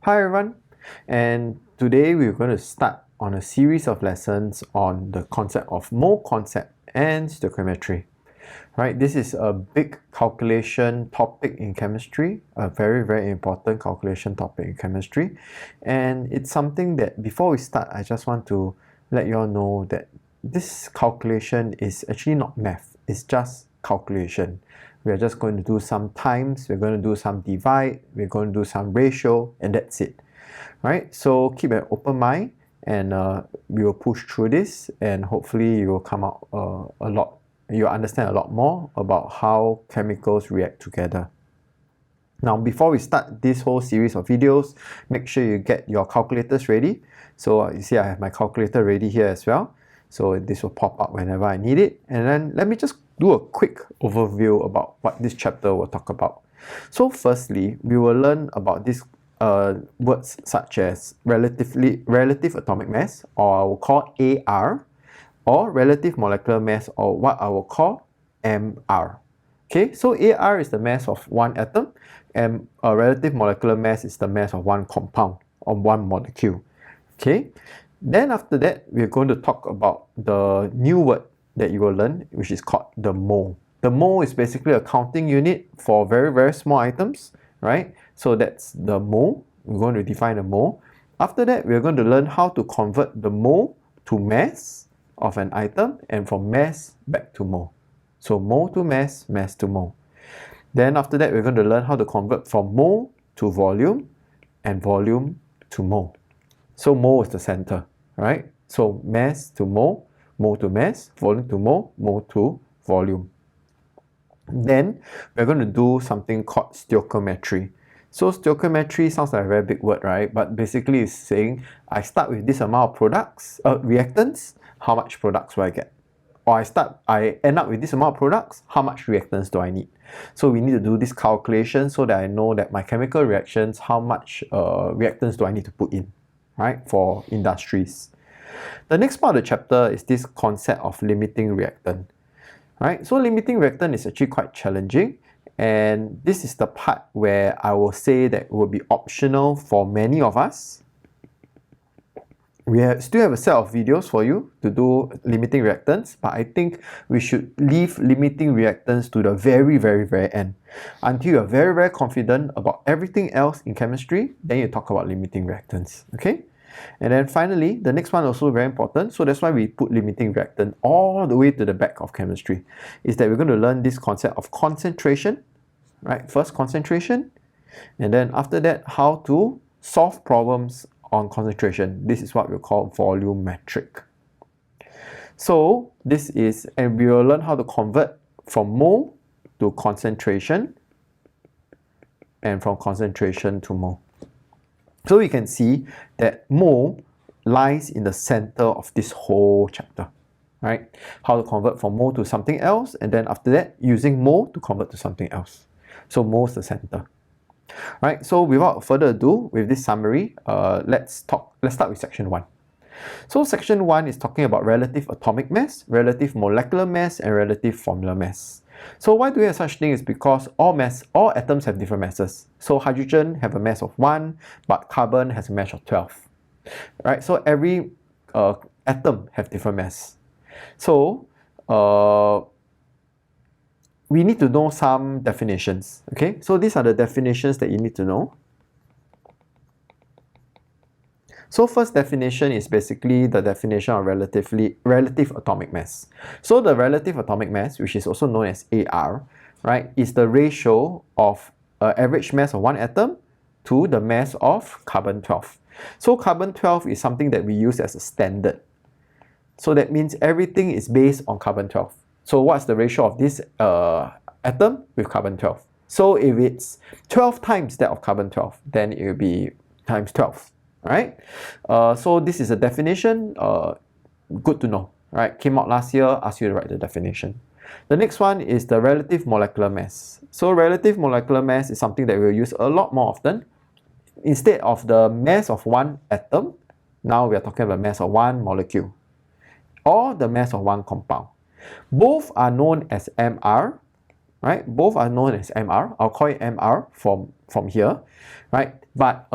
Hi everyone, and today we're going to start on a series of lessons on the concept of mole concept and stoichiometry. Right, this is a big calculation topic in chemistry, a very important calculation topic in chemistry, and it's something that before we start, I just want to let you all know that this calculation is actually not math, it's just calculation. We are just going to do some times, we're going to do some divide, we're going to do some ratio, and that's it. Right? So keep an open mind, and we will push through this, and hopefully you will come out you'll understand a lot more about how chemicals react together. Now, before we start this whole series of videos, make sure you get your calculators ready. So you see I have my calculator ready here as well. So this will pop up whenever I need it. And then let me just do a quick overview about what this chapter will talk about. So firstly, we will learn about these words such as relative atomic mass, or I will call AR, or relative molecular mass, or what I will call MR. Okay, so AR is the mass of one atom, and a relative molecular mass is the mass of one compound, or one molecule. Okay, then after that, we're going to talk about the new word that you will learn, which is called the mole. The mole is basically a counting unit for very small items, right? So that's the mole. We're going to define the mole. After that, we're going to learn how to convert the mole to mass of an item, and from mass back to mole. So mole to mass, mass to mole. Then after that, we're going to learn how to convert from mole to volume, and volume to mole. So mole is the center, right? So mass to mole, mole to mass, volume to mole, mole to volume. Then we're going to do something called stoichiometry. So stoichiometry sounds like a very big word, right? But basically it's saying I start with this amount of reactants, how much products do I get? Or I end up with this amount of products, how much reactants do I need? So we need to do this calculation so that I know that my chemical reactions, how much reactants do I need to put in, right, for industries. The next part of the chapter is this concept of limiting reactant. Right, so limiting reactant is actually quite challenging, and this is the part where I will say that it will be optional for many of us. We still have a set of videos for you to do limiting reactants, but I think we should leave limiting reactants to the very end. Until you're very confident about everything else in chemistry, then you talk about limiting reactants, okay? And then finally, the next one also very important, so that's why we put limiting reactant all the way to the back of chemistry, is that we're going to learn this concept of concentration, right? First concentration, and then after that, how to solve problems on concentration. This is what we call volumetric. So this is, and we will learn how to convert from mole to concentration, and from concentration to mole. So we can see that mole lies in the center of this whole chapter, right? How to convert from mole to something else, and then after that, using mole to convert to something else. So mole is the center. Right, so without further ado, with this summary, let's start with section 1. So section 1 is talking about relative atomic mass, relative molecular mass, and relative formular mass. So why do we have such thing is because all atoms have different masses. So hydrogen have a mass of 1, but carbon has a mass of 12. Right, so every atom have different mass. So we need to know some definitions, okay? So these are the definitions that you need to know. So first definition is basically the definition of relative atomic mass. So the relative atomic mass, which is also known as AR, right, is the ratio of average mass of one atom to the mass of carbon-12. So carbon-12 is something that we use as a standard. So that means everything is based on carbon-12. So what's the ratio of this atom with carbon-12? So if it's 12 times that of carbon-12, then it will be times 12, right? So this is a definition, good to know, right? Came out last year, asked you to write the definition. The next one is the relative molecular mass. So relative molecular mass is something that we'll use a lot more often. Instead of the mass of one atom, now we are talking about mass of one molecule, or the mass of one compound. Both are known as MR, right? Both are known as MR. I'll call it MR from here, right? But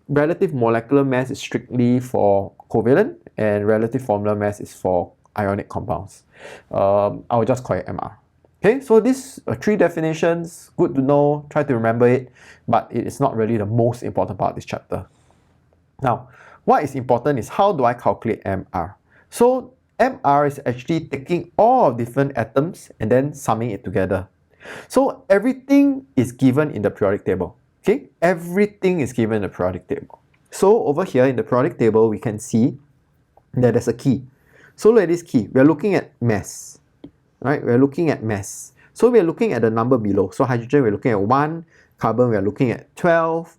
relative molecular mass is strictly for covalent, and relative formular mass is for ionic compounds. I'll just call it MR. Okay, so these three definitions, good to know, try to remember it, but it is not really the most important part of this chapter. Now, what is important is how do I calculate MR? So MR is actually taking all of different atoms and then summing it together. So everything is given in the periodic table. Okay, everything is given in the periodic table. So over here in the periodic table, we can see that there's a key. So look at this key. We're looking at mass. Right? We're looking at mass. So we're looking at the number below. So hydrogen, we're looking at 1. Carbon, we're looking at 12.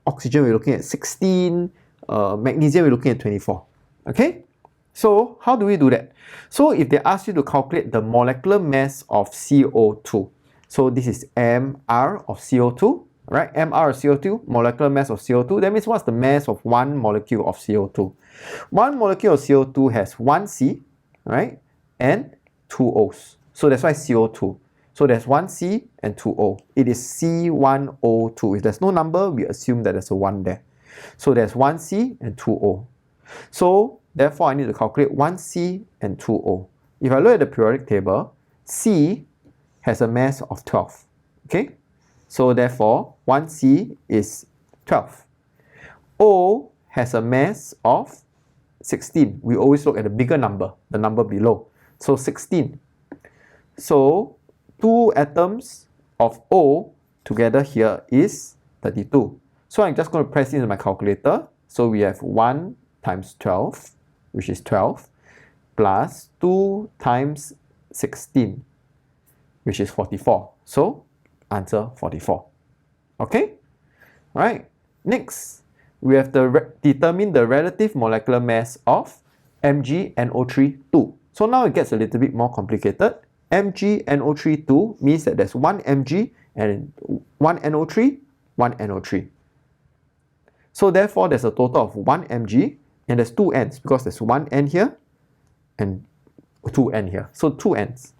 Oxygen, we're looking at 16. Magnesium, we're looking at 24. Okay? So how do we do that? So if they ask you to calculate the molecular mass of CO2, so this is MR of CO2, right? MR of CO2, molecular mass of CO2. That means what's the mass of one molecule of CO2? One molecule of CO2 has one C, right? And two O's. So that's why CO2. So there's one C and two O. It is C1O2. If there's no number, we assume that there's a 1 there. So there's one C and two O. So therefore, I need to calculate 1C and 2O. If I look at the periodic table, C has a mass of 12. Okay? So therefore, 1C is 12. O has a mass of 16. We always look at the bigger number, the number below. So 16. So 2 atoms of O together here is 32. So I'm just going to press into my calculator. So we have 1 times 12, which is 12, plus 2 times 16, which is 44. So answer 44. Okay? Right. Next, we have to determine the relative molecular mass of MgNO3 2. So now it gets a little bit more complicated. MgNO3 2 means that there's 1 Mg and 1 NO3, 1 NO3. So therefore, there's a total of 1 Mg and there's 2 Ns because there's 1 N here and 2 N here. So 2 Ns.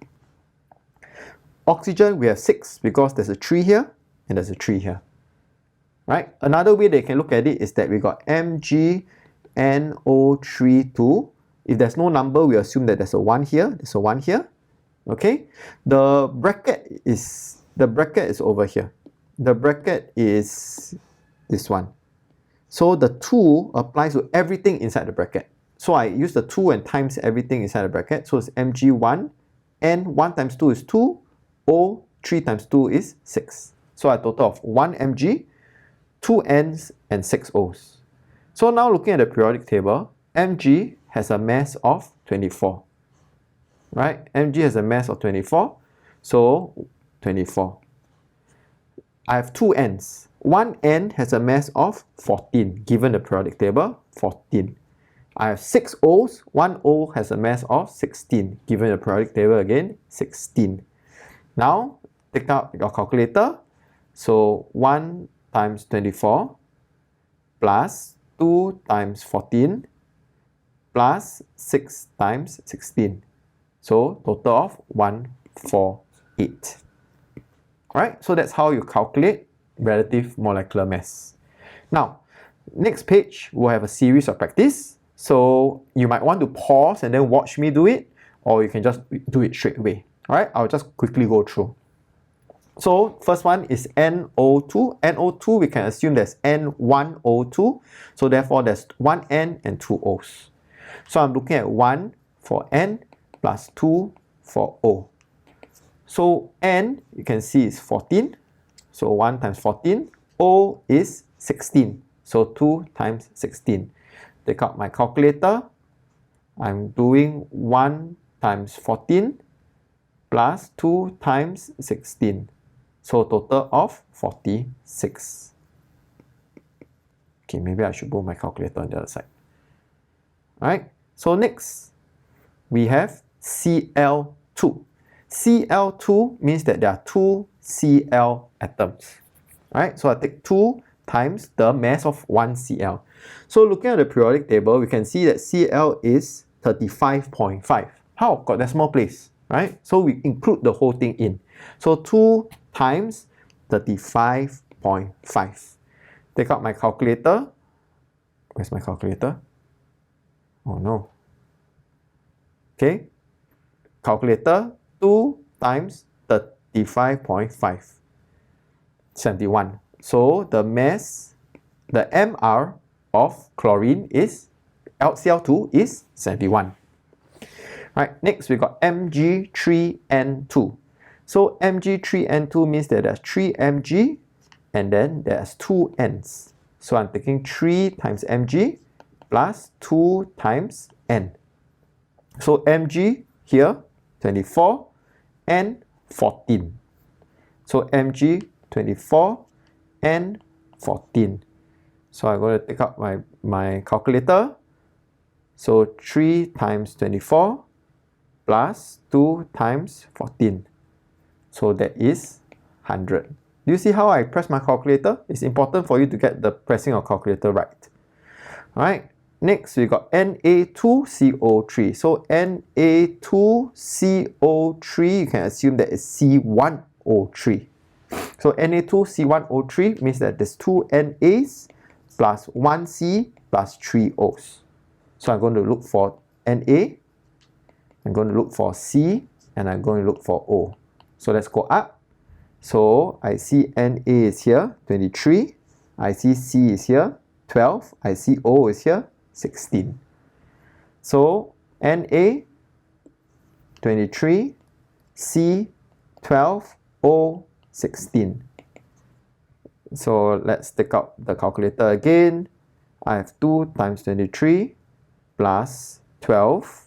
Oxygen, we have 6 because there's a 3 here and there's a 3 here. Right? Another way they can look at it is that we got MgNO3 2. If there's no number, we assume that there's a 1 here, there's a 1 here. Okay? The bracket is over here. The bracket is this one. So the 2 applies to everything inside the bracket. So I use the 2 and times everything inside the bracket. So it's Mg1, N 1 times 2 is 2, O 3 times 2 is 6. So a total of 1 Mg, 2 Ns and 6 Os. So now looking at the periodic table, Mg has a mass of 24. Right? Mg has a mass of 24. So 24. I have 2 Ns. 1 N has a mass of 14, given the periodic table, 14. I have 6 O's. 1 O has a mass of 16, given the periodic table again, 16. Now, take out your calculator. So 1 times 24 plus 2 times 14 plus 6 times 16. So total of 148. Alright, so that's how you calculate relative molecular mass. Now, next page, we'll have a series of practice. So you might want to pause and then watch me do it, or you can just do it straight away. Alright, I'll just quickly go through. So first one is NO2. NO2, we can assume there's N1O2. So therefore, there's 1 N and 2 O's. So I'm looking at 1 for N plus 2 for O. So N, you can see, is 14. So 1 times 14. O is 16. So 2 times 16. Take out my calculator. I'm doing 1 times 14 plus 2 times 16. So total of 46. Okay, maybe I should move my calculator on the other side. Alright, so next we have Cl2. Cl2 means that there are 2 Cl atoms. Alright, so I take 2 times the mass of 1 Cl. So looking at the periodic table, we can see that Cl is 35.5. How? Got decimal place, right? So we include the whole thing in. So 2 times 35.5. take out my calculator. Where's my calculator? Oh no. Okay, calculator, 2 times 35.5, 71. So the mass, the MR of chlorine is, LCl2 is 71. Right, next we got Mg3N2. So Mg3N2 means that there's 3 Mg and then there's 2 Ns. So I'm taking 3 times Mg plus 2 times N. So Mg here, 24, and 14. So Mg, 24, and 14. So I'm going to take out my calculator. So 3 times 24 plus 2 times 14. So that is 100. Do you see how I press my calculator? It's important for you to get the pressing of calculator right. Alright, next we got Na2CO3. So Na2CO3, you can assume that it's C1O3. So Na2C1O3 means that there's 2 Nas plus 1 C plus 3 Os. So I'm going to look for Na, I'm going to look for C, and I'm going to look for O. So let's go up. So I see Na is here, 23. I see C is here, 12. I see O is here, 16. So Na, 23, C, 12, O, 16. So let's take out the calculator again. I have 2 times 23 plus 12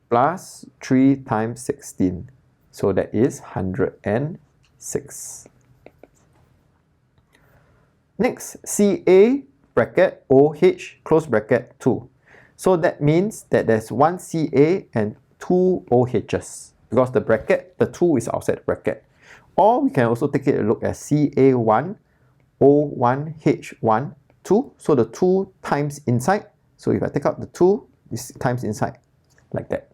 plus 3 times 16. So that is 106. Next, Ca bracket OH close bracket 2. So that means that there's 1 Ca and 2 OHs because the bracket, the 2 is outside the bracket. Or we can also take a look at Ca1, O1, H1, 2. So the 2 times inside. So if I take out the 2, this times inside like that.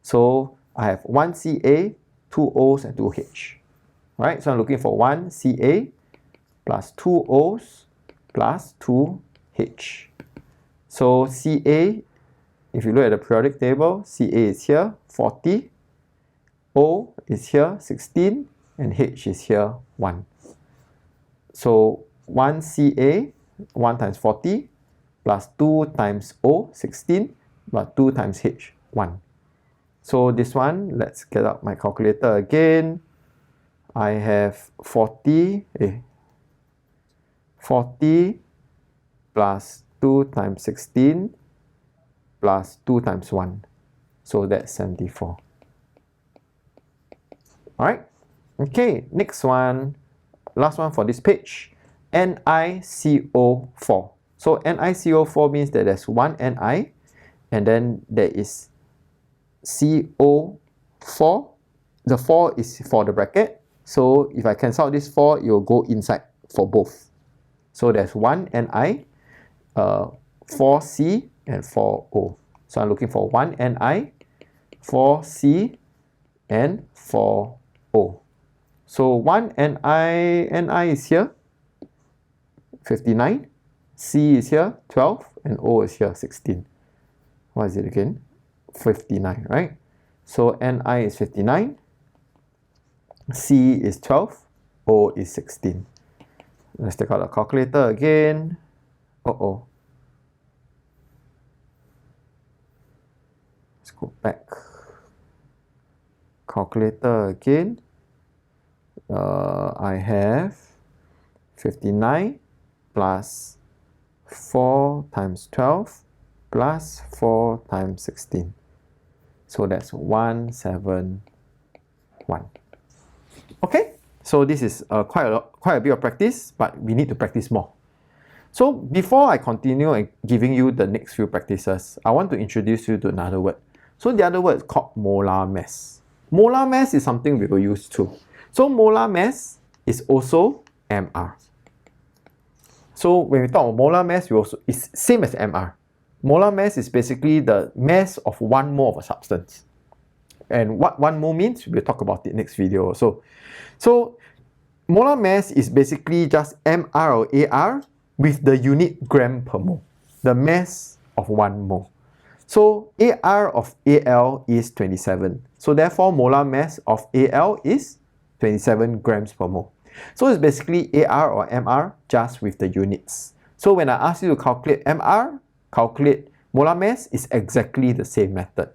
So I have 1 Ca, 2 Os, and 2 H. Right? So I'm looking for 1 Ca plus 2 Os plus 2 H. So Ca, if you look at the periodic table, Ca is here, 40. O is here, 16. And H is here, 1. So 1 Ca, 1 times 40, plus 2 times O, 16, plus 2 times H, 1. So this one, let's get out my calculator again. I have 40 plus 2 times 16 plus 2 times 1. So that's 74. Alright. Okay, next one, last one for this page, NiCO4. So NiCO4 means that there's 1 Ni and then there is CO4. The 4 is for the bracket. So if I cancel out this 4, it will go inside for both. So there's 1 Ni, 4C, and 4O. So I'm looking for 1 Ni, 4C, and 4O. So 1 Ni is here, 59. C is here, 12. And O is here, 16. What is it again? 59, right? So Ni is 59. C is 12. O is 16. Let's take out the calculator again. Uh-oh. Let's go back. Calculator again. I have 59 plus 4 times 12 plus 4 times 16. So that's 171. Okay, so this is quite a bit of practice, but we need to practice more. So before I continue and giving you the next few practices, I want to introduce you to another word. So the other word is called molar mass. Molar mass is something we will use too. So molar mass is also MR. So when we talk about molar mass, it's same as MR. Molar mass is basically the mass of 1 mole of a substance. And what 1 mole means, we'll talk about it next video also. So molar mass is basically just mR or AR with the unit gram per mole, the mass of 1 mole. So AR of Al is 27. So therefore molar mass of Al is 27 grams per mole. So it's basically AR or MR just with the units. So when I ask you to calculate MR, calculate molar mass, is exactly the same method.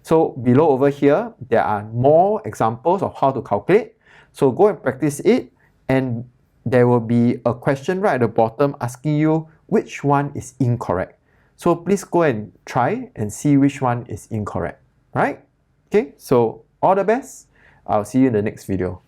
So below over here, there are more examples of how to calculate. So go and practice it, and there will be a question right at the bottom asking you which one is incorrect. So please go and try and see which one is incorrect, right? Okay, so all the best. I'll see you in the next video.